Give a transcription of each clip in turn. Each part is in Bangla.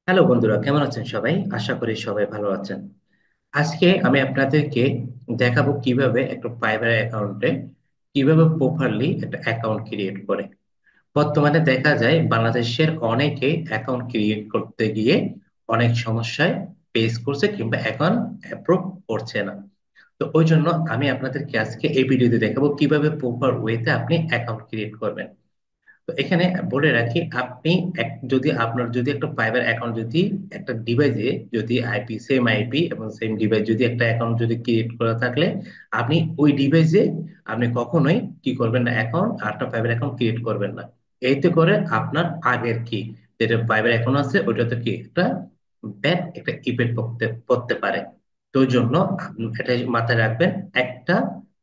হ্যালো বন্ধুরা, কেমন আছেন সবাই? আশা করি সবাই ভালো আছেন। আজকে আমি আপনাদেরকে দেখাবো কিভাবে একটা ফাইবার অ্যাকাউন্টে কিভাবে প্রপারলি একটা অ্যাকাউন্ট ক্রিয়েট করে। বর্তমানে দেখা যায় বাংলাদেশের অনেকে অ্যাকাউন্ট ক্রিয়েট করতে গিয়ে অনেক সমস্যায় ফেস করছে কিংবা অ্যাকাউন্ট অ্যাপ্রুভ করছে না। তো ওই জন্য আমি আপনাদেরকে আজকে এই ভিডিওতে দেখাবো কিভাবে প্রপার ওয়েতে আপনি অ্যাকাউন্ট ক্রিয়েট করবেন। তো এখানে বলে রাখি, আপনি যদি আপনার যদি একটা ফাইবার অ্যাকাউন্ট যদি একটা ডিভাইসে যদি আইপি সেম আইপি এবং সেম ডিভাইস যদি একটা অ্যাকাউন্ট যদি ক্রিয়েট করা থাকলে আপনি ওই ডিভাইসে আপনি কখনোই কি করবেন না, অ্যাকাউন্ট আর একটা ফাইবার অ্যাকাউন্ট ক্রিয়েট করবেন না। এতে করে আপনার আগের কি যেটা ফাইবার অ্যাকাউন্ট আছে ওইটাতে কি একটা ব্যাড একটা ইফেক্ট পড়তে পড়তে পারে। তো ওই জন্য আপনি এটা মাথায় রাখবেন, একটা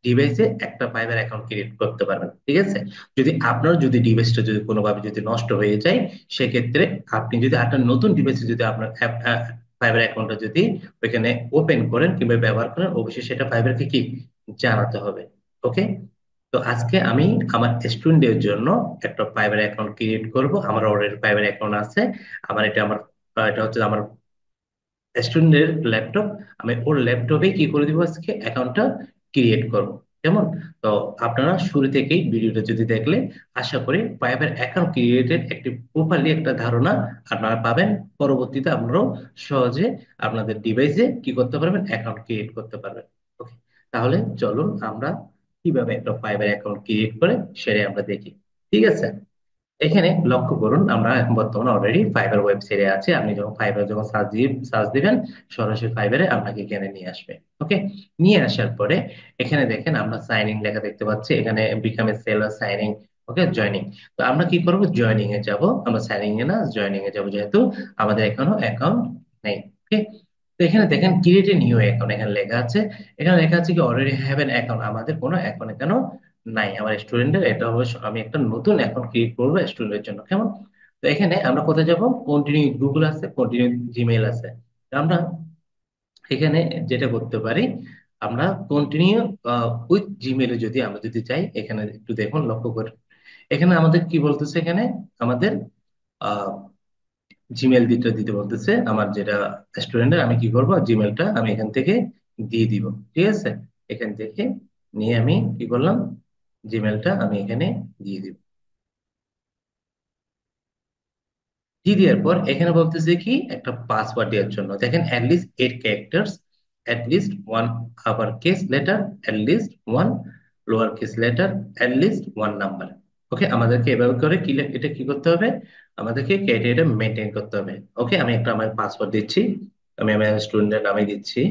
ডিভাইসে একটা ফাইবার অ্যাকাউন্ট ক্রিয়েট করতে পারবেন, ঠিক আছে? যদি আপনার যদি ডিভাইসটা যদি কোনোভাবে যদি নষ্ট হয়ে যায়, সেক্ষেত্রে আপনি যদি আপনার নতুন ডিভাইসে যদি আপনার ফাইবার অ্যাকাউন্টটা যদি ওইখানে ওপেন করেন কিংবা ব্যবহার করেন, অবশ্যই সেটা ফাইবারকে কি জানাতে হবে। ওকে। তো আজকে আমি আমার স্টুডেন্টের জন্য একটা ফাইবার অ্যাকাউন্ট ক্রিয়েট করব। আমার অলরেডি ফাইবার অ্যাকাউন্ট আছে। এটা হচ্ছে আমার স্টুডেন্টের ল্যাপটপ। আমি ওর ল্যাপটপে কি করে দিব, আজকে অ্যাকাউন্টটা ক্রিয়েট করব। কেমন? তো আপনারা শুরু থেকেই ভিডিওটা যদি দেখলে আশা করি ফাইবার অ্যাকাউন্ট ক্রিয়েটেড একটি প্রপারলি একটা ধারণা আপনারা পাবেন। পরবর্তীতে আপনারাও সহজে আপনাদের ডিভাইসে কি করতে পারবেন, অ্যাকাউন্ট ক্রিয়েট করতে পারবেন। ওকে। তাহলে চলুন আমরা কিভাবে একটা ফাইবার অ্যাকাউন্ট ক্রিয়েট করে সেটাই আমরা দেখি। ঠিক আছে। এখানে লক্ষ্য করুন, আমরা এখন বর্তমানে অলরেডি ফাইবার ওয়েবসাইটে আছে। আপনি যখন ফাইবার যখন সার্চ দিবেন, সরাসরি ফাইবারে আপনাকে এখানে নিয়ে আসবে। ওকে। নিয়ে আসার পরে এখানে দেখেন আমরা সাইন ইন লেখা দেখতে পাচ্ছি, এখানে become a seller sign in. Okay, joining. তো আমরা কি করব, জয়নিং এ যাব। আমরা সাইনিং এ না, জয়নিং এ যাব, যেহেতু আমাদের এখনো অ্যাকাউন্ট নেই। ওকে। তো এখানে দেখেন ক্রিয়েট এ নিউ অ্যাকাউন্ট এখানে লেখা আছে। এখানে লেখা আছে কি অলরেডি হ্যাভ এন অ্যাকাউন্ট, আমাদের কোনো অ্যাকাউন্ট এখানে নাই আমার স্টুডেন্টের। এটা অবশ্য আমি একটা নতুন অ্যাকাউন্ট ক্রিয়েট করবো স্টুডেন্টের জন্য। কেমন? তো এখানে আমরা কোথায় যাব, কন্টিনিউ গুগল আছে, কন্টিনিউ জিমেইল আছে। তো আমরা এখানে যেটা করতে পারি, আমরা কন্টিনিউ উইথ জিমেইলে যদি আমরা যদি চাই, এখানে একটু দেখুন, লক্ষ্য করে। এখানে আমাদের কি বলতেছে, এখানে আমাদের জিমেল দিতে দিতে বলতেছে। আমার যেটা স্টুডেন্টের, আমি কি করব, জিমেলটা আমি এখান থেকে দিয়ে দিব। ঠিক আছে। এখান থেকে নিয়ে আমি কি করলাম, জিমেলটা আমি এখানে দিয়ে দিব। দিয়ে দেওয়ার পর এখানে বলতেছে কি একটা পাসওয়ার্ড দেওয়ার জন্য, দেখেন at least 8 characters, at least one upper case letter, at least one lower case letter, at least one number. Okay, আমাদেরকে এভাবে করে কি এটা কি করতে হবে, আমাদেরকে ক্রাইটেরিয়া মেনটেন করতে হবে। ওকে, আমি একটা আমার পাসওয়ার্ড দিচ্ছি, আমি আমার স্টুডেন্টের নামে দিচ্ছি।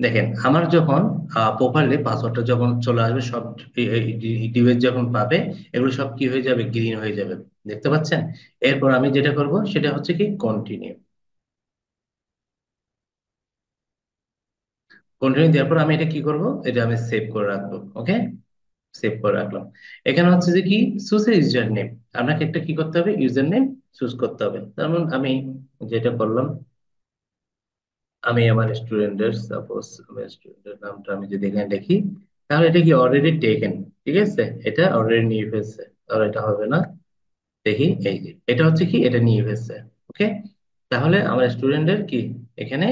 দেখেন আমার যখন প্রপারলি পাসওয়ার্ডটা যখন চলে আসবে, সব ডিভাইস যখন পাবে, এগুলো সব কি হয়ে যাবে, গ্রিন হয়ে যাবে। দেখতে পাচ্ছেন? এরপর আমি যেটা করব সেটা হচ্ছে কি কন্টিনিউ। কন্টিনিউ দেওয়ার পর আমি এটা কি করব, এটা আমি সেভ করে রাখবো। ওকে, সেভ করে রাখলাম। এখানে হচ্ছে যে কি, চুজ ইউজার নেম। আপনাকে একটা কি করতে হবে, ইউজার নেম চুজ করতে হবে। যেমন আমি যেটা করলাম, আমি আমার স্টুডেন্টের সাপোজ আমার স্টুডেন্টের নামটা আমি যদি এখানে লিখি, তাহলে এটা কি অলরেডি টেকেন। ঠিক আছে, এটা অলরেডি নিয়ে ফেলছে, তাহলে এটা হবে না। দেখি, এই যে এটা হচ্ছে কি, এটা নিয়ে ফেলছে। ওকে। তাহলে আমার স্টুডেন্টের কি এখানে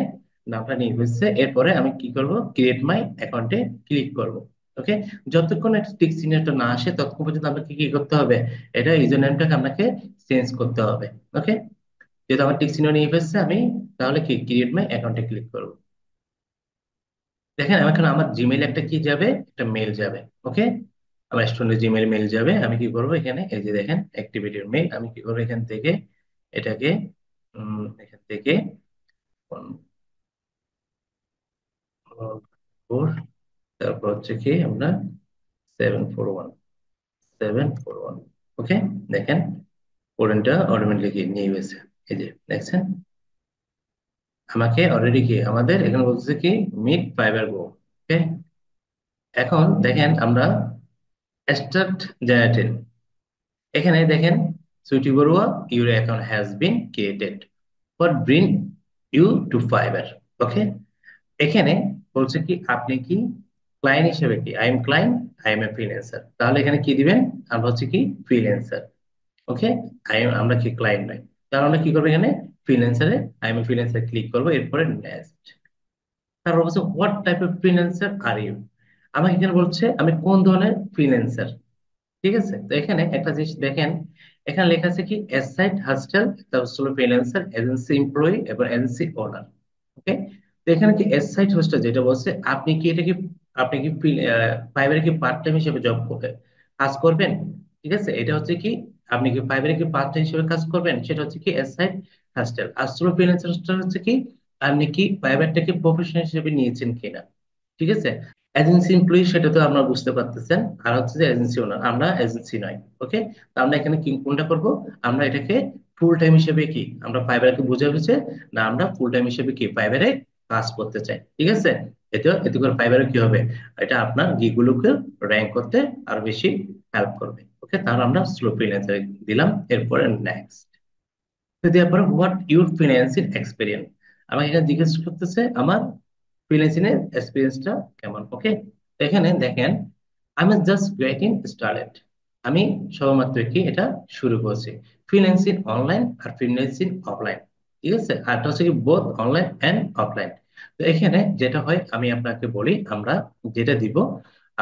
নামটা নিয়ে ফেলছে। এরপরে আমি কি করব, ক্রিয়েট মাই অ্যাকাউন্টে ক্লিক করব। ওকে। যতক্ষণ একটা টিক চিহ্নটা না আসে ততক্ষণ পর্যন্ত আপনাকে কি করতে হবে, এটা ইউজার নেমটাকে আপনাকে চেঞ্জ করতে হবে। ওকে। যেহেতু আমার টিক চিহ্ন নিয়ে ফেলছে, আমি তাহলে কি ক্রিয়েট মাই অ্যাকাউন্টে ক্লিক করব। দেখেন এখন আমার জিমেইল একটা কি যাবে, একটা মেল যাবে। ওকে। আমার স্টুডেন্টের জিমেইল মেল যাবে। আমি কি করব, এখানে এই যে দেখেন অ্যাক্টিভিটির মেল, আমি কি করবো এখান থেকে এটাকে এখান থেকে 4, তারপর হচ্ছে কি আমরা 741 ওকে। দেখেন কোডটা অটোমেটিকলি নিয়ে গেছে। এই যে দেখছেন, আমাকে অলরেডি কি আমাদের এখানে বলতেছে কি মিট ফাইবার গো। ওকে। এখন দেখেন আমরা স্টার্ট জেনারেটেড, এখানে দেখেন Sweety Barua, your account has been created, what bring you to Fiverr. Okay. এখানে বলছে কি আপনি কি ক্লায়েন্ট হিসেবে কি, I am client, I am a freelancer, তাহলে এখানে কি দিবেন, আমরা হচ্ছে কি ফ্রিল্যান্সার। ওকে, আমরা কি ক্লায়েন্ট নয়, তাহলে আমরা কি করবো এখানে ফ্রিল্যান্সারে, I am a freelancer click করবো, এরপরে নেক্সট। তারপর বলছে what type of freelancer are you, আমাকে এখানে বলছে আমি কোন ধরনের ফ্রিল্যান্সার। ঠিক আছে, তো এখানে একটা জিনিস দেখেন, এখানে লেখা আছে কি এস সাইট হাস্টেল, তারপর হলো ফ্রিল্যান্সার, এজেন্সি এমপ্লয়ি এবং এজেন্সি ওনার। ওকে, তো এখানে কি এস সাইট হোস্টেল যেটা বলছে, আপনি কি এটা কি, আপনি কি ফাইবারে কি পার্ট টাইম হিসেবে জব করবেন, কাজ করবেন। ঠিক আছে, এটা হচ্ছে কি আপনি কি ফাইবারে কি পার্ট টাইম হিসেবে কাজ করবেন, সেটা হচ্ছে কি এস সাইট হাস্টেল। আর সোলো ফ্রিল্যান্সার হোস্টেল হচ্ছে কি আপনি কি ফাইবারটাকে প্রফেশন হিসেবে নিয়েছেন কিনা। ঠিক আছে, এজেন্সি এমপ্লয়ি সেটা তো আপনারা বুঝতে পারতেছেন, আর হচ্ছে যে এজেন্সি ওনার, আমরা এজেন্সি নয়। ওকে, তো আমরা এখানে কি কোনটা করব, আমরা এটাকে ফুল টাইম হিসেবে কি আমরা ফাইবারকে বুঝে বুঝে, না আমরা ফুল টাইম হিসেবে কি ফাইবারে কাজ করতে চাই। ঠিক আছে, এতে এতে করে ফাইবারে কি হবে, এটা আপনার গিগুলোকে র্যাঙ্ক করতে আরো বেশি হেল্প করবে। ওকে, তাহলে আমরা স্লো ফ্রিল্যান্সার দিলাম, এরপরে নেক্সট। তো দেওয়ার পরে হোয়াট ইউর ফ্রিল্যান্সিং এক্সপিরিয়েন্স, আমাকে এখানে জিজ্ঞেস করতেছে আমার ফ্রিল্যান্সিং এর এক্সপিরিয়েন্সটা কেমন। ওকে, এখানে দেখেন আমি জাস্ট গেটিং স্টার্টেড, আমি সবেমাত্র কি এটা শুরু করছি। ফ্রিল্যান্সিং অনলাইন আর ফ্রিল্যান্সিং অফলাইন। ঠিক আছে, আর এটা হচ্ছে কি বোথ অনলাইন এন্ড অফলাইন। তো এখানে যেটা হয় আমি আপনাকে বলি, আমরা যেটা দিব,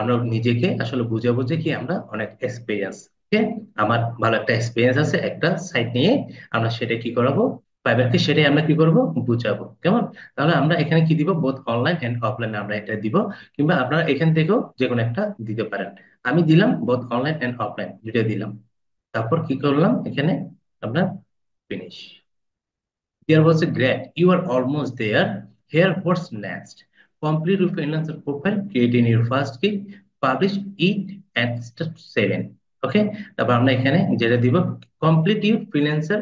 আমরা নিজেকে আসলে বুঝে বুঝে কি আমরা অনেক এক্সপিরিয়েন্স, আমার ভালো একটা এক্সপিরিয়েন্স আছে একটা সাইট নিয়ে, আমরা সেটা কি করাবো ফাইবারকে, সেটাই আমরা কি করব বুঝাবো, কেমন। তাহলে আমরা এখানে কি দিব, বোথ অনলাইন এন্ড অফলাইন আমরা এটা দিব, কিংবা আপনারা এখান থেকেও যে কোনো একটা দিতে পারেন। আমি দিলাম বোথ অনলাইন এন্ড অফলাইন দুইটা দিলাম। তারপর কি করলাম এখানে আপনার finish. There was a great. You are almost there. Here, what's next? Complete your freelancer profile, create in your first gig, publish it and step 7. ওকে, তারপর আমরা এখানে যেটা দিব কমপ্লিট ইউর ফ্রিল্যান্সার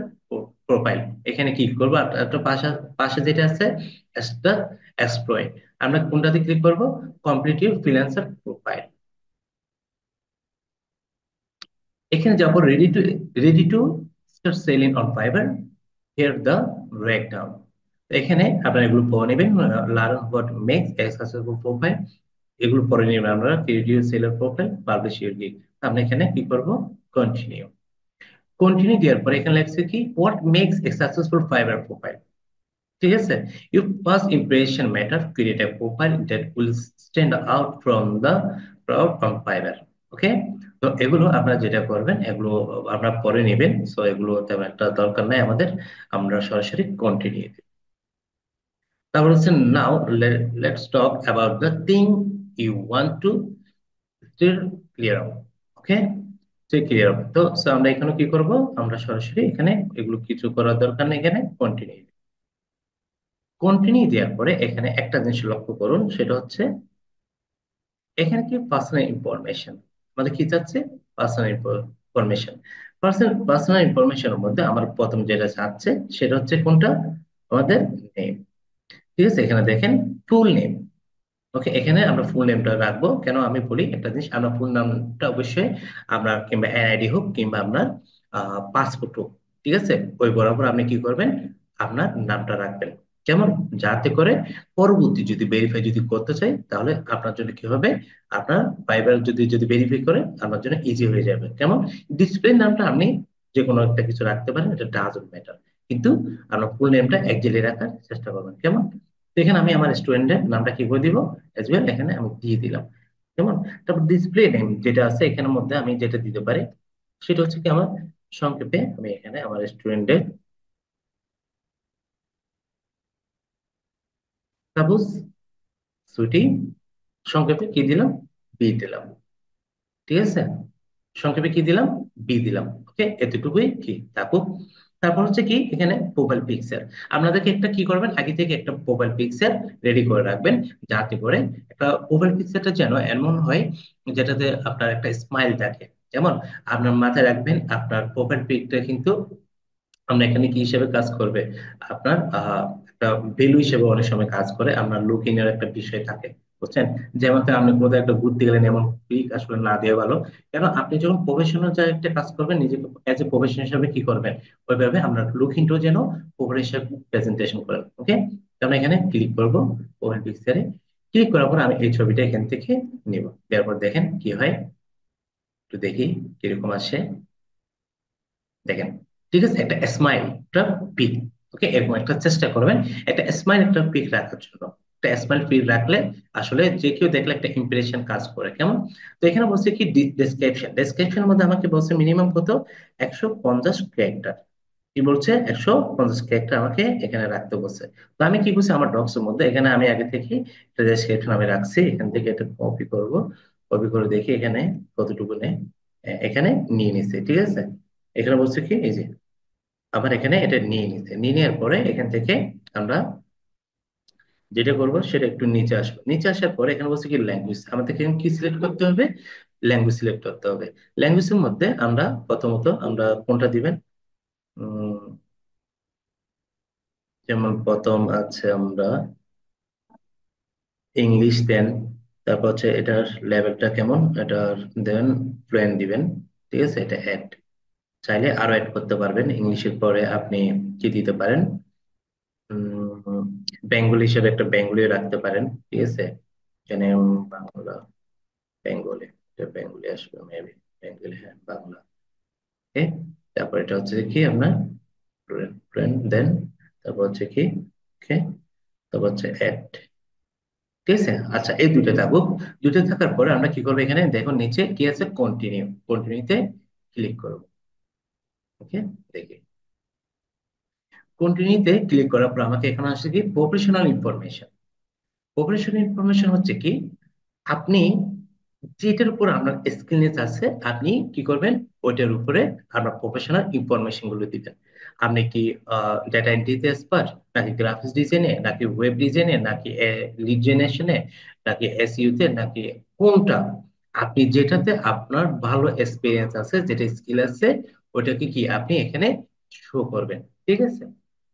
প্রোফাইল, এখানে কি করবো একটা পাশে পাশে যেটা আছে একটা এক্সপ্লয়, আমরা কোনটাতে ক্লিক করব, কমপ্লিট ইউর ফ্রিল্যান্সার প্রোফাইল। এখানে যাবো ready to start selling on Fiverr, here the breakdown. এখানে আপনারা এগুলো পড়ে নেবেন, learn what makes a successful profile, এগুলো পড়ে নেবেন আপনারা, create seller profile, publish your gig. আমরা এখানে কি করব, কন্টিনিউ। কন্টিনিউ দেওয়ার পরে এখানে লেখছে কি what makes a successful Fiverr profile. ঠিক আছে, your first impression matter, create a profile that will stand out from the crowd on Fiverr. Okay, তো এগুলো আপনারা যেটা করবেন এগুলো আপনারা পরে নেবেন, সো এগুলো তেমন একটা দরকার নাই আমাদের, আমরা সরাসরি কন্টিনিউ। তারপর হচ্ছে now let's talk about the thing you want to still clear out. Okay, clear out, তো so আমরা এখানে কি করব, আমরা সরাসরি এখানে এগুলো কিছু করার দরকার নেই, এখানে কন্টিনিউ। কন্টিনিউ দেওয়ার পরে এখানে একটা জিনিস লক্ষ্য করুন, সেটা হচ্ছে এখানে কি পার্সোনাল ইনফরমেশন, আমাদের কি চাচ্ছে পার্সোনাল ইনফরমেশন। পার্সোনাল ইনফরমেশনের মধ্যে আমার প্রথম যেটা চাচ্ছে সেটা হচ্ছে কোনটা, আমাদের নেম। ঠিক আছে, এখানে দেখেন ফুল নেম। ওকে, এখানে আমরা ফুল নেমটা রাখবো, কেন আমি বলি একটা জিনিস, আমরা ফুল নামটা অবশ্যই আমরা কিংবা এনআইডি হোক কিংবা আপনার পাসপোর্ট হোক, ঠিক আছে, ওই বরাবর আপনি কি করবেন আপনার নামটা রাখবেন, কেমন, যাতে করে পরবর্তী যদি ভেরিফাই যদি করতে চাই তাহলে আপনার জন্য কি হবে, আপনার ফাইবার যদি যদি ভেরিফাই করে আপনার জন্য ইজি হয়ে যাবে, কেমন। ডিসপ্লে নামটা আপনি যে কোনো একটা কিছু রাখতে পারেন, এটা ডাজন্ট ম্যাটার, কিন্তু আপনার ফুল নেমটা একচুয়ালি রাখার চেষ্টা করবেন, কেমন। তো এখানে আমি আমার স্টুডেন্টের নামটা কি করে দিব, এজ ওয়েল এখানে আমি দিয়ে দিলাম, কেমন। তারপর ডিসপ্লে নেম যেটা আছে এখানের মধ্যে আমি যেটা দিতে পারি, সেটা হচ্ছে কি আমার সংক্ষেপে আমি এখানে আমার স্টুডেন্টের সাপোজ সুইটি, সংক্ষেপে কি দিলাম, বি দিলাম। ঠিক আছে, সংক্ষেপে কি দিলাম, বি দিলাম। ওকে, এতটুকুই কি থাকুক। তারপর হচ্ছে কি এখানে প্রোফাইল পিকচার, আপনাদেরকে একটা কি করবেন, আগে থেকে একটা প্রোফাইল পিকচার রেডি করে রাখবেন, যাতে করে একটা প্রোফাইল পিকচারটা যেন এমন হয় যেটাতে আপনার একটা স্মাইল থাকে, যেমন আপনার মাথায় রাখবেন আপনার প্রোফাইল পিকটা কিন্তু আমরা এখানে কি হিসেবে কাজ করবে, আপনার একটা ভ্যালু হিসেবে অনেক সময় কাজ করে, আপনার লুকিং এর একটা বিষয় থাকে, বুঝছেন। যেমন ধরেন আপনি কোথাও একটা ঘুরতে গেলেন, এমন পিক আসলে না দেওয়া ভালো, কেন আপনি যখন প্রফেশনাল একটা কাজ করবেন নিজেকে এজ এ প্রফেশনাল হিসেবে কি করবেন, ওইভাবে আপনার লুকিংটাও যেন প্রফেশনাল হিসেবে প্রেজেন্টেশন করেন। ওকে, তো আমরা এখানে ক্লিক করবো প্রোফাইল পিকচারে, ক্লিক করার পর আমি এই ছবিটা এখান থেকে নিব, দেওয়ার পর দেখেন কি হয়, একটু দেখি কিরকম আসে। দেখেন, ঠিক আছে, একটা স্মাইল, একটা পিক। ওকে, এরকম একটা চেষ্টা করবেন একটা স্মাইল, একটা পিক রাখার জন্য। একটা স্মাইল পিক রাখলে আসলে যে কেউ দেখলে একটা ইমপ্রেশন কাজ করে, কেমন? তো এখানে বলছে কি, ডেসক্রিপশন, ডেসক্রিপশনের মধ্যে আমাকে বলছে মিনিমাম কত, 150 ক্যারেক্টার। কি বলছে, 150 ক্যারেক্টার আমাকে এখানে রাখতে বলছে। তো আমি কি করছি, আমার ডক্স এর মধ্যে এখানে আমি আগে থেকে একটা ডেসক্রিপশন আমি রাখছি, এখান থেকে এটা কপি করব। কপি করে দেখি এখানে কতটুকু নেই। এখানে নিয়ে নিছে, ঠিক আছে। এখানে বলছে কি, এই যে আবার এখানে এটা নিয়ে নিতে, নিয়ে নেওয়ার পরে এখান থেকে আমরা যেটা করবো সেটা একটু নিচে আসবো। নিচে আসার পরে এখানে বলছে কি, ল্যাঙ্গুয়েজ, আমাদেরকে এখানে কি সিলেক্ট করতে হবে, ল্যাঙ্গুয়েজ সিলেক্ট করতে হবে। ল্যাঙ্গুয়েজের মধ্যে আমরা প্রথমত আমরা কোনটা দিবেন, উম, যেমন প্রথম আছে আমরা ইংলিশ দেন। তারপর হচ্ছে এটার লেভেলটা কেমন, এটার দেন ফ্লুয়েন্ট দিবেন। ঠিক আছে, এটা অ্যাড, চাইলে আরো অ্যাড করতে পারবেন। ইংলিশের পরে আপনি কি দিতে পারেন, বেঙ্গলি হিসেবে একটা বেঙ্গলি রাখতে পারেন। ঠিক আছে, এখানে বাংলা, বেঙ্গলি, এটা বেঙ্গলি আসবে মেবি, বেঙ্গলি, হ্যাঁ বাংলা। ওকে, তারপর এটা হচ্ছে কি আপনার ফ্রেন্ড দেন, তারপর হচ্ছে কি, ওকে, তারপর হচ্ছে অ্যাড। ঠিক আছে, আচ্ছা এই দুইটা থাকুক। দুইটা থাকার পরে আমরা কি করবো, এখানে দেখো নিচে কি আছে, কন্টিনিউ, কন্টিনিউতে ক্লিক করবো। ওকে, দেখি, কন্টিনিউতে ক্লিক করার পর আমাকে এখানে আসছে কি, প্রফেশনাল ইনফরমেশন। প্রফেশনাল ইনফরমেশন হচ্ছে কি, আপনি যেটার উপর আপনার স্কিলনেস আছে আপনি কি করবেন, ওইটার উপরে আপনার প্রফেশনাল ইনফরমেশন গুলো দিবেন। আপনি কি ডেটা এন্ট্রিতে এক্সপার্ট, নাকি গ্রাফিক্স ডিজাইনে, নাকি ওয়েব ডিজাইনে, নাকি লিড জেনারেশনে, নাকি এসইও তে, নাকি কোনটা, আপনি যেটাতে আপনার ভালো এক্সপিরিয়েন্স আছে, যেটা স্কিল আছে, ওইটাকে কি আপনি এখানে শো করবেন। ঠিক আছে,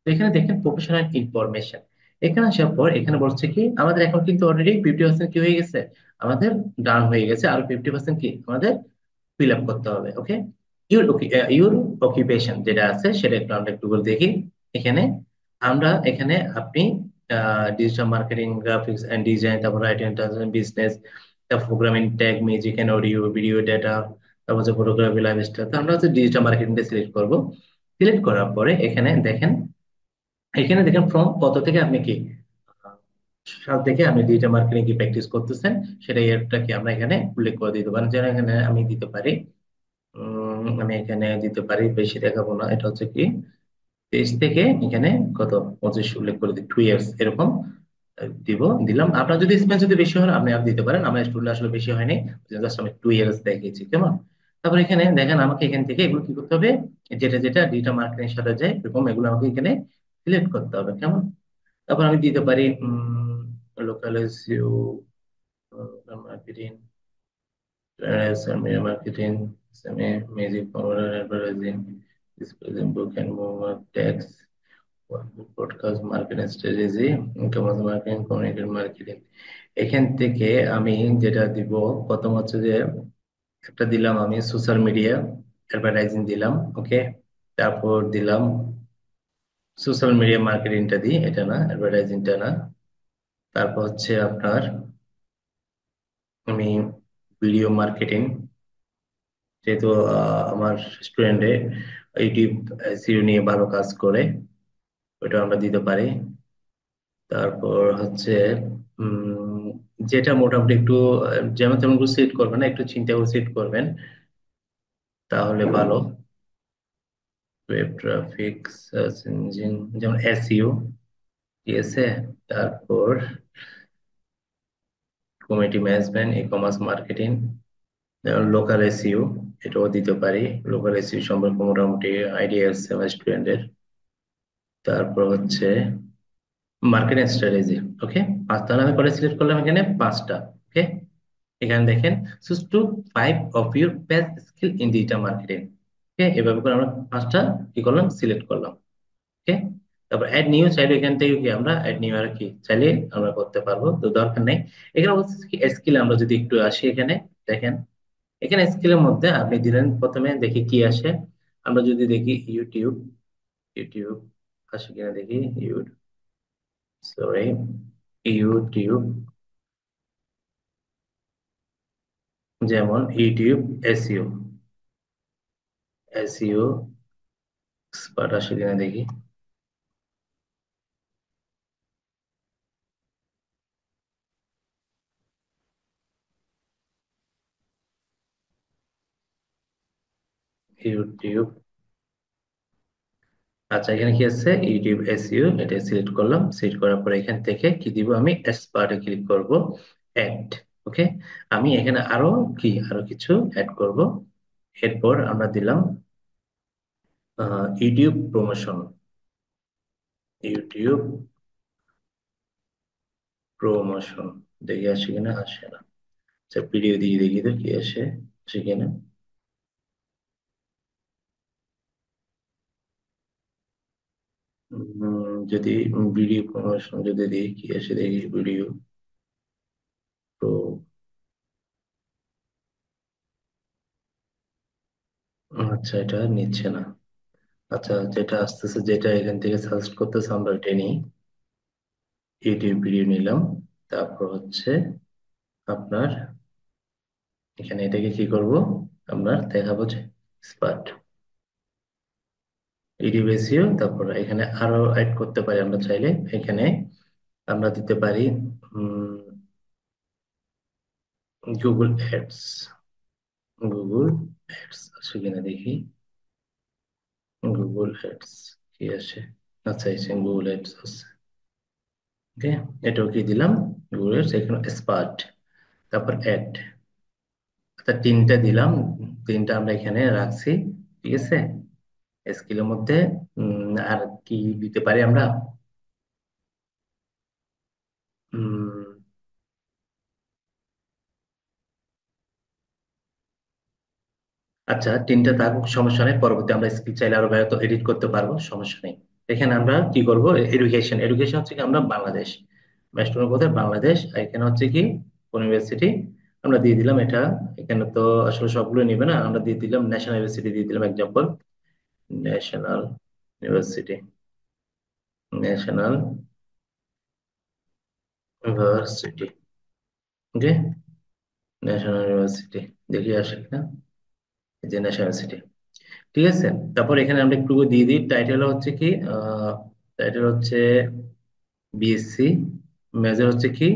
তো এখানে দেখেন প্রফেশনাল ইনফরমেশন। এখানে আসার পর এখানে বলছে কি, আমাদের এখন কিন্তু অলরেডি 50% কি হয়ে গেছে, আমাদের ডান হয়ে গেছে। আর 50% কি আমাদের ফিল আপ করতে হবে। ওকে, ইউর অকুপেশন যেটা আছে সেটা একটু আমরা একটু করে দেখি। এখানে আমরা এখানে আপনি digital marketing, graphics and design, তারপর রাইটিং, বিজনেস, তারপর programming, tech, music and audio, video, data, তারপর হচ্ছে ফটোগ্রাফি, লাইফস্টাইল। তো আমরা হচ্ছে ডিজিটাল মার্কেটিংটা সিলেক্ট করব। সিলেক্ট করার পরে এখানে দেখেন, এখানে দেখেন ফ্রম কত থেকে আপনি কি সাল থেকে আপনি ডিজিটাল মার্কেটিং কি প্র্যাকটিস করতেছেন, সেটা এরটা কি আমরা এখানে উল্লেখ করে দিতে পারি। যেন এখানে আমি দিতে পারি, আমি এখানে দিতে পারি, বেশি দেখাবো না, এটা হচ্ছে কি 23 থেকে এখানে কত 25 উল্লেখ করে দিই, 2 ইয়ার্স এরকম দিব, দিলাম। আপনার যদি এক্সপেন্স যদি বেশি হয় আপনি আর দিতে পারেন, আমার স্টুডেন্ট আসলে বেশি হয়নি, জাস্ট আমি 2 ইয়ার্স দেখিয়েছি, কেমন? তারপর এখানে দেখেন আমাকে এখান থেকে এগুলো কি করতে হবে, যেটা যেটা ডিজিটাল মার্কেটিং এর সাথে যায় এরকম এগুলো আমাকে এখানে সিলেক্ট করতে হবে, কেমন? তারপর আমি দিতে পারি local SEO, marketing, marketing, music, advertising, display, book and move, tax, podcast, marketing strategy, income marketing, community marketing. এখান থেকে আমি যেটা দিব, প্রথম হচ্ছে যে একটা দিলাম আমি সোশ্যাল মিডিয়া অ্যাডভার্টাইজিং দিলাম। ওকে, তারপর দিলাম সোশ্যাল মিডিয়া মার্কেটিংটা দিই, এটা না, অ্যাডভার্টাইজিংটা না। তারপর হচ্ছে আপনার আমি ভিডিও মার্কেটিং, যেহেতু আমার স্টুডেন্টে ইউটিউব সিও নিয়ে ভালো কাজ করে, ওটা আমরা দিতে পারি। তারপর হচ্ছে উম, যেটা মোটামুটি একটু যেমন তেমন করে সেট করবেন না, একটু চিন্তা করে সেট করবেন তাহলে ভালো। ওয়েব ট্রাফিক, সার্চ ইঞ্জিন, যেমন এসইও, ঠিক আছে। তারপর community management, e commerce marketing, যেমন লোকাল এসইও, এটাও দিতে পারি। লোকাল এসইও সম্পর্কে মোটামুটি আইডিয়া আছে আমার স্টুডেন্টের। তারপর হচ্ছে মার্কেটিং স্ট্র্যাটেজি। ওকে, তাহলে আমি করে সিলেক্ট করলাম এখানে 5টা। ওকে, এখানে দেখেন, choose to 5 of your best skill in digital marketing. Okay, এভাবে করে আমরা 5টা কি করলাম, সিলেক্ট করলাম। ওকে, তারপর অ্যাড নিউ, চাইলে এখান থেকে কি আমরা অ্যাড নিউ আর কি চাইলে আমরা করতে পারবো, তো দরকার নেই। এখানে বলছে কি স্কিল, আমরা যদি একটু আসি এখানে, দেখেন এখানে স্কিলের মধ্যে আপনি দিলেন, প্রথমে দেখি কি আসে। আমরা যদি দেখি ইউটিউব, ইউটিউব আসে কিনা দেখি, সরি, ইউটিউব, যেমন ইউটিউব এসইও, এসইও এক্সপার্ট আসে কিনা দেখি। ইউটিউব, আচ্ছা এখানে কি আছে, ইউটিউব এসইও, এটা সিলেক্ট করলাম। সিলেক্ট করার পরে এখান থেকে কি দিব, আমি এক্সপার্টে ক্লিক করব, অ্যাড। ওকে, আমি এখানে আরো কিছু অ্যাড করব। এরপর আমরা দিলাম ইউটিউব প্রমোশন, ইউটিউব প্রমোশন, দেখি আসে কিনা, আসে না। আচ্ছা ভিডিও দিয়ে দেখি তো কি আসে, আসে কিনা। যদি ভিডিও প্রমোশন যদি দিই, কি আসে দেখি, ভিডিও প্রো, আচ্ছা এটা নিচ্ছে না। আচ্ছা যেটা আসতেছে, যেটা এখান থেকে সাজেস্ট করতেছে আমরা ওইটাই নিই। ইউটিউব ভিডিও নিলাম। তারপর হচ্ছে আপনার এখানে এটাকে কি করব, আমরা দেখাবো যে স্পার্ট, ইউটিউব এসইও। তারপর এখানে আরো অ্যাড করতে পারি আমরা চাইলে। এখানে আমরা দিতে পারি গুগল অ্যাডস, গুগল অ্যাডস আছে কিনা দেখি, গুগল অ্যাডস কি আসে, আচ্ছা এই গুগল অ্যাডস আছে। ওকে, এটাও কি দিলাম, গুগল অ্যাডস, এখানে স্পার্ট, তারপর অ্যাড। আচ্ছা তিনটা দিলাম, তিনটা আমরা এখানে রাখছি। ঠিক আছে, স্কিলের মধ্যে আর কি দিতে পারি আমরা। উম, আচ্ছা তিনটা থাকুক, সমস্যা নেই, পরবর্তী আমরা স্কিল চাইলে আরো বেড়ে তো এডিট করতে পারবো, সমস্যা নেই। এখানে আমরা কি করব, এডুকেশন, এডুকেশন হচ্ছে কি আমরা বাংলাদেশ, ম্যাস্টুর কোথায় বাংলাদেশ, আর এখানে হচ্ছে কি কোন ইউনিভার্সিটি, আমরা দিয়ে দিলাম এটা। এখানে তো আসলে সবগুলো নিবে না, আমরা দিয়ে দিলাম ন্যাশনাল ইউনিভার্সিটি, দিয়ে দিলাম example, national university, national university. Okay, national university, দেখি আসে কিনা, এই যে ন্যাশনাল ইউনিভার্সিটি। ঠিক আছে, তারপর এখানে আমরা একটু দিয়ে দিই, টাইটেল হচ্ছে কি, টাইটেল হচ্ছে বিএসসি, মেজর হচ্ছে কি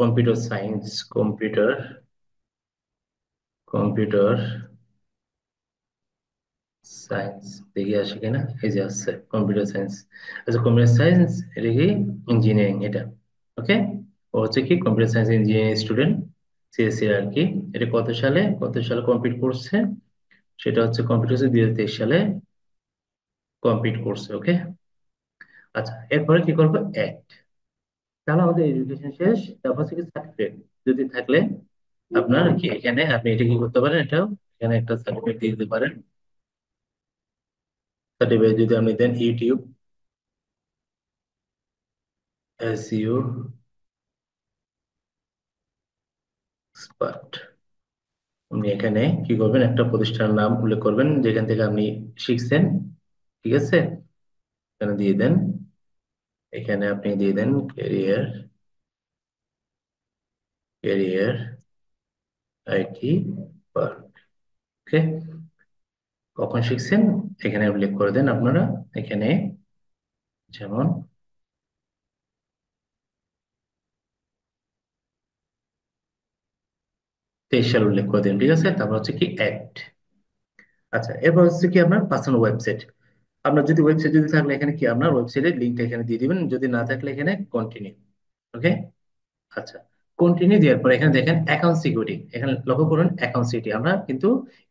computer science, computer, computer science, দেখি আসে কিনা, এই যে আসছে কম্পিউটার সায়েন্স। আচ্ছা কম্পিউটার সায়েন্স, এটা কি ইঞ্জিনিয়ারিং এটা। ওকে, ও হচ্ছে কি computer science engineering student, CSC আর কি। এটা কত সালে কমপ্লিট করছে, সেটা হচ্ছে কমপ্লিট হচ্ছে 2023 সালে কমপ্লিট করছে। ওকে, আচ্ছা এরপরে কি করবো, অ্যাড। তাহলে আমাদের এডুকেশন শেষ। তারপর হচ্ছে কি সার্টিফিকেট যদি থাকলে আপনার কি, এখানে আপনি এটা কি করতে পারেন, এটাও এখানে একটা সার্টিফিকেট দিয়ে দিতে পারেন। সার্টিফিকেট যদি আপনি দেন, ইউটিউব এসইও এক্সপার্ট, আপনি এখানে কি করবেন, একটা প্রতিষ্ঠানের নাম উল্লেখ করবেন যেখান থেকে আপনি শিখছেন। ঠিক আছে, এখানে দিয়ে দেন, এখানে আপনি দিয়ে দেন ক্যারিয়ার, ক্যারিয়ার আইটি পার্ক। ওকে, কখন শিখছেন এখানে উল্লেখ করে দেন আপনারা। এখানে যেমন 23 সাল উল্লেখ করে দিন। ঠিক আছে, তারপর হচ্ছে কি অ্যাড। আচ্ছা এরপর হচ্ছে কি আপনার পার্সোনাল ওয়েবসাইট, আপনার যদি ওয়েবসাইট যদি থাকলে এখানে কি আপনার ওয়েবসাইটের লিঙ্কটা এখানে দিয়ে দিবেন, যদি না থাকলে এখানে কন্টিনিউ। ওকে, আচ্ছা কন্টিনিউ দেওয়ার পর এখানে দেখেন অ্যাকাউন্ট সিকিউরিটি, এখানে লক্ষ্য করুন অ্যাকাউন্ট সিকিউরিটি আমরা কিন্তু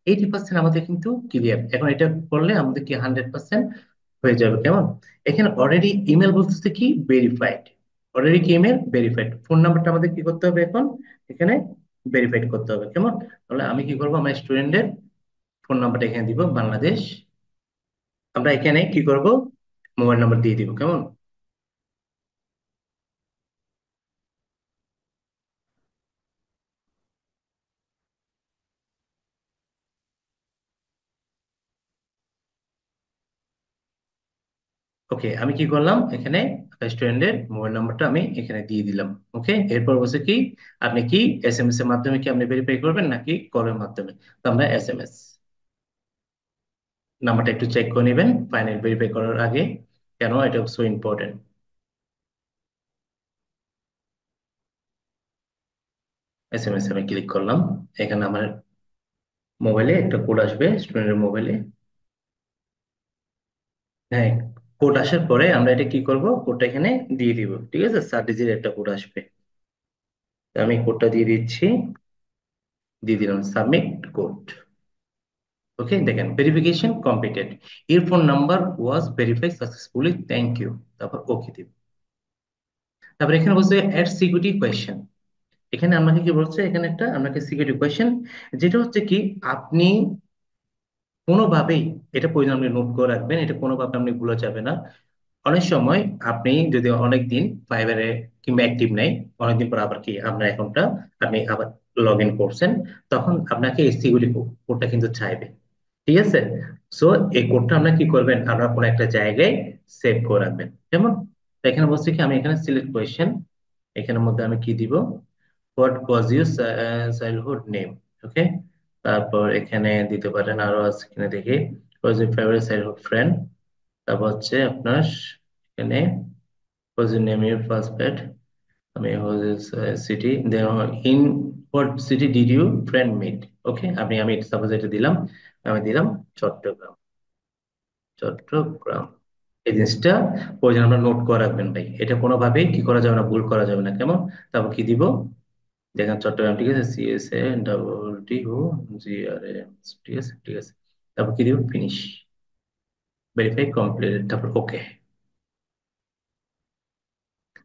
80% আমাদের কিন্তু ক্লিয়ার, এখন এটা করলে আমাদের কি 100% হয়ে যাবে। কেমন, এখানে অলরেডি ইমেল বলতেছে কি ভেরিফাইড, অলরেডি কি ইমেল ভেরিফাইড, ফোন নাম্বারটা আমাদের কি করতে হবে এখন, এখানে ভেরিফাইড করতে হবে। কেমন, তাহলে আমি কি করবো, আমার স্টুডেন্টের ফোন নাম্বারটা এখানে দিব বাংলাদেশ, আমরা এখানে কি করব, মোবাইল নাম্বার দিয়ে দিব। কেমন, ওকে, আমি কি করলাম এখানে, স্টুডেন্টের মোবাইল নাম্বারটা আমি এখানে দিয়ে দিলাম। ওকে, এরপর বলছে কি আপনি কি এসএমএস এর মাধ্যমে কি আপনি ভেরিফাই করবেন নাকি কলের মাধ্যমে? তো আমরা এসএমএস নাম্বারটা একটু চেক করে নেবেন ফাইনাল ভেরিফাই করার আগে, কেন এটা সো ইম্পর্টেন্ট। এসএমএস আমি ক্লিক করলাম, এখানে আমার মোবাইলে একটা কোড আসবে স্টুডেন্টের মোবাইলে। হ্যাঁ, কোড আসার পরে আমরা এটা কি করব, কোডটা এখানে দিয়ে দিব, ঠিক আছে? 7 ডিজিট একটা কোড আসবে, তো আমি কোডটা দিয়ে দিচ্ছি, দিয়ে দিলাম সাবমিট কোড। ওকে, দেখেন verification completed, your phone number was verified successfully, thank you, তারপর ওকে দিব। তারপর এখানে বলছে অ্যাড সিকিউরিটি কোয়েশ্চেন, এখানে আমাকে কি বলছে, এখানে একটা আমাকে সিকিউরিটি কোয়েশ্চেন, যেটা হচ্ছে কি আপনি কোনোভাবেই, এটা প্রয়োজন আপনি নোট করে রাখবেন, এটা কোনোভাবে আপনি ভুলা যাবে না। অনেক সময় আপনি যদি অনেকদিন ফাইবারে কিংবা অ্যাক্টিভ নেই, অনেকদিন পর আবার কি আপনার অ্যাকাউন্টটা আপনি আবার লগ ইন করছেন, তখন আপনাকে এই সিকিউরিটি কোডটা কিন্তু চাইবে, ঠিক আছে? সো এই কোডটা আপনার কি করবেন, আপনার কোনো একটা জায়গায় সেভ করে রাখবেন। যেমন এখানে বলছি কি, আমি এখানে সিলেক্ট কোয়েশ্চেন, এখানের মধ্যে আমি কি দিব, what was your childhood name. Okay, তারপর এখানে দিতে পারেন আরো আছে এখানে দেখি, was your favourite childhood friend. তারপর হচ্ছে আপনার এখানে was the name your first pet? I mean, was this city? Then in what city did you friend meet? Okay, আমি সাপোজ এটা দিলাম, আমি দিলাম চট্টগ্রাম, চট্টগ্রাম। এই জিনিসটা প্রয়োজন আমরা নোট করে রাখবেন ভাই, এটা কোনোভাবেই কি করা যাবে না, ভুল করা যাবে না, কেমন? তারপর কি দিব, দেখেন চট্টগ্রাম, ঠিক আছে, CSADDOGRAM, ঠিক আছে, ঠিক আছে। তারপর কি দিব, ফিনিশ, ভেরিফাই কমপ্লিট, তারপর ওকে।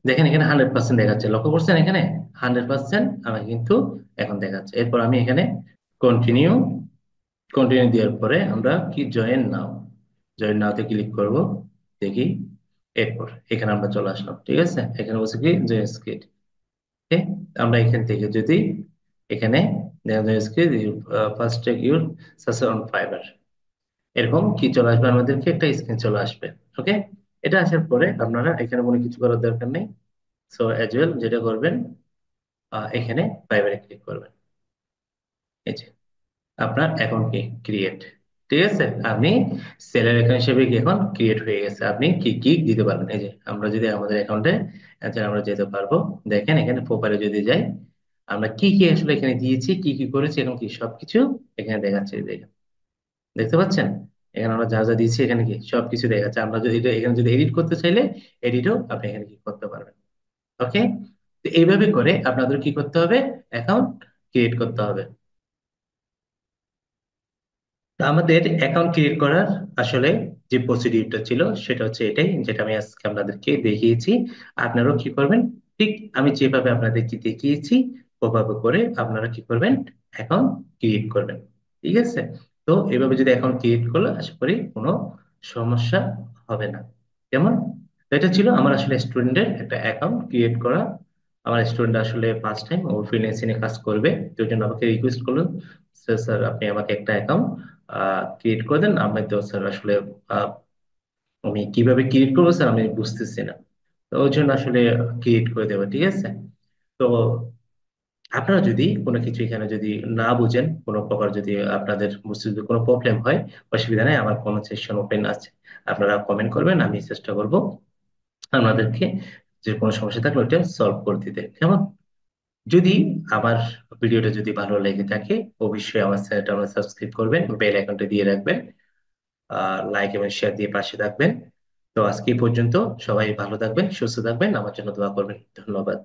দেখেন এখানে 100% দেখাচ্ছে, লক্ষ্য করছেন এখানে 100% আমাকে কিন্তু এখন দেখাচ্ছে। এরপর আমি এখানে কন্টিনিউ, কন্টিনিউ দেওয়ার পরে আমরা কি জয়েন নাও, জয়েন নাওতে ক্লিক করব, দেখি। এরপর এখানে আমরা চলে আসলাম, ঠিক আছে, এখানে বলছে কি জয়েন স্কিট। ওকে, আমরা এখান থেকে যদি এখানে join skit first take your success on Fiverr, এরকম কি চলে আসবে, আমাদেরকে একটা স্ক্রিন চলে আসবে। ওকে, এটা আসার পরে আপনারা এখানে কোনো কিছু করার দরকার নেই। সো অ্যাজ ওয়েল যেটা করবেন, এখানে ফাইবারে ক্লিক করবেন, এই যে আপনার অ্যাকাউন্ট কি ক্রিয়েট, ঠিক আছে? আপনি সেলার অ্যাকাউন্ট হিসেবে কি এখন ক্রিয়েট হয়ে গেছে, আপনি কি কি দিতে পারবেন, এই যে আমরা যদি আমাদের অ্যাকাউন্টে আমরা যেতে পারবো, দেখেন এখানে প্রোফাইলে যদি যাই, আমরা কি কি আসলে এখানে দিয়েছি, কি কি করেছি, এখন কি সবকিছু এখানে দেখাচ্ছে, দেখেন, দেখতে পাচ্ছেন? এখানে আমরা যা যা দিয়েছি এখানে কি সবকিছু দেখাচ্ছে। আমরা যদি এখানে যদি এডিট করতে চাইলে, এডিটও আপনি এখানে কি করতে পারবেন। ওকে, তো এইভাবে করে আপনাদের কি করতে হবে, অ্যাকাউন্ট ক্রিয়েট করতে হবে। তো আমাদের অ্যাকাউন্ট ক্রিয়েট করার আসলে যে প্রসিডিউরটা ছিল সেটা হচ্ছে এটাই, যেটা আমি আজকে আপনাদেরকে দেখিয়েছি। আপনারাও কি করবেন, ঠিক আমি যেভাবে আপনাদেরকে দেখিয়েছি ওভাবে করে আপনারা কি করবেন, অ্যাকাউন্ট ক্রিয়েট করবেন, ঠিক আছে? তো এভাবে যদি অ্যাকাউন্ট ক্রিয়েট করলে আশা করি কোনো সমস্যা হবে না। যেমন তো এটা ছিল আমার আসলে স্টুডেন্টের একটা অ্যাকাউন্ট ক্রিয়েট করা। আমার স্টুডেন্ট আসলে ফার্স্ট টাইম ও ফ্রিল্যান্সিং এ কাজ করবে, তো ওই জন্য আমাকে রিকোয়েস্ট করলো, স্যার স্যার আপনি আমাকে একটা অ্যাকাউন্ট ক্রিয়েট করে দেন। আমি তো স্যার আসলে আহ, আমি কিভাবে ক্রিয়েট করবো স্যার আমি বুঝতেছি না, তো ওই জন্য আসলে ক্রিয়েট করে দেবো, ঠিক আছে? তো আপনারা যদি কোনো কিছু এখানে যদি না বুঝেন, কোনো প্রকার যদি আপনাদের বুঝতে যদি কোনো প্রবলেম হয়, অসুবিধা নেই, আমার কমেন্ট সেকশন ওপেন আছে, আপনারা কমেন্ট করবেন, আমি চেষ্টা করব আপনাদেরকে যে কোনো সমস্যা থাকলে ওইটা সলভ করে দিতে, কেমন? যদি আমার ভিডিওটা যদি ভালো লেগে থাকে, অবশ্যই আমার চ্যানেলটা আমরা সাবস্ক্রাইব করবেন, বেল আইকনটা দিয়ে রাখবেন, লাইক এবং শেয়ার দিয়ে পাশে থাকবেন। তো আজকে এই পর্যন্ত, সবাই ভালো থাকবেন, সুস্থ থাকবেন, আমার জন্য দোয়া করবেন, ধন্যবাদ।